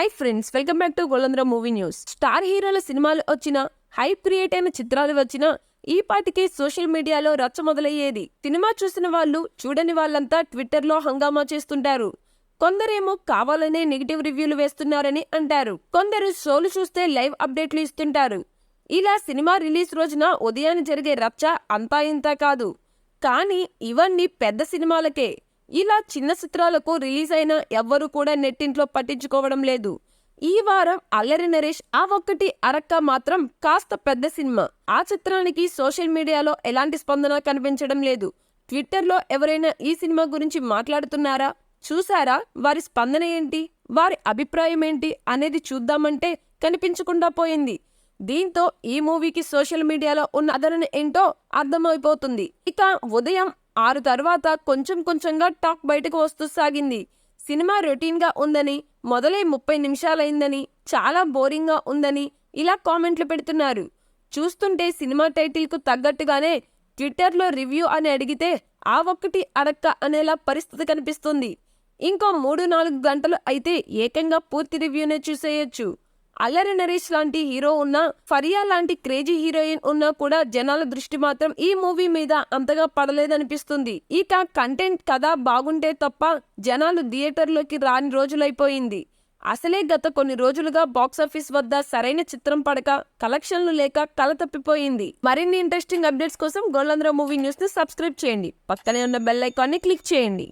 Hi friends, welcome back to Golandra movie news. Star హీరోల సినిమాలు వచ్చినా, హైప్ క్రియేట్ అయిన చిత్రాలు వచ్చినా ఈ పాటికి సోషల్ మీడియాలో రచ్చ మొదలయ్యేది. సినిమా చూసిన వాళ్ళు, చూడని వాళ్ళంతా ట్విట్టర్లో హంగామా చేస్తుంటారు. కొందరేమో కావాలనే నెగిటివ్ రివ్యూలు వేస్తున్నారని అంటారు. కొందరు షోలు చూస్తే లైవ్ అప్డేట్లు ఇస్తుంటారు. ఇలా సినిమా రిలీజ్ రోజున ఉదయాన్ని జరిగే రచ్చ అంతా ఇంతా కాదు. కానీ ఇవన్నీ పెద్ద సినిమాలకే. ఇలా చిన్న చిత్రాలకు రిలీజ్ అయినా ఎవ్వరూ కూడా నెట్టింట్లో పట్టించుకోవడం లేదు. ఈ వారం అల్లరి నరేష్ ఆ ఒక్కటి అరక్క మాత్రం కాస్త పెద్ద సినిమా. ఆ చిత్రానికి సోషల్ మీడియాలో ఎలాంటి స్పందన కనిపించడం లేదు. ట్విట్టర్లో ఎవరైనా ఈ సినిమా గురించి మాట్లాడుతున్నారా, చూసారా, వారి స్పందన ఏంటి, వారి అభిప్రాయం ఏంటి అనేది చూద్దామంటే కనిపించకుండా పోయింది. దీంతో ఈ మూవీకి సోషల్ మీడియాలో ఉన్న ఆదరణ ఏంటో అర్థమైపోతుంది. ఇక ఉదయం 6 తర్వాత కొంచెం కొంచెంగా టాక్ బయటకు వస్తూ సాగింది. సినిమా రొటీన్గా ఉందని, మొదలై 30 నిమిషాలైందని, చాలా బోరింగ్గా ఉందని ఇలా కామెంట్లు పెడుతున్నారు. చూస్తుంటే సినిమా టైటిల్కు తగ్గట్టుగానే ట్విట్టర్లో రివ్యూ అని అడిగితే ఆ ఒక్కటి అడక్క అనేలా పరిస్థితి కనిపిస్తుంది. ఇంకో 3-4 గంటలు అయితే ఏకంగా పూర్తి రివ్యూనే చూసేయొచ్చు. అల్లరి నరేష్ లాంటి హీరో ఉన్నా, ఫరియా లాంటి క్రేజీ హీరోయిన్ ఉన్నా కూడా జనాల దృష్టి మాత్రం ఈ మూవీ మీద అంతగా పడలేదనిపిస్తుంది. ఇక కంటెంట్ కథ బాగుంటే తప్ప జనాలు థియేటర్లోకి రాని రోజులైపోయింది. అసలే గత కొన్ని రోజులుగా బాక్సాఫీస్ వద్ద సరైన చిత్రం పడక, కలెక్షన్లు లేక కల తప్పిపోయింది. మరిన్ని ఇంట్రెస్టింగ్ అప్డేట్స్ కోసం గోలంద్ర మూవీ న్యూస్ ని సబ్స్క్రైబ్ చేయండి. పక్కనే ఉన్న బెల్ ఐకాన్ ని క్లిక్ చేయండి.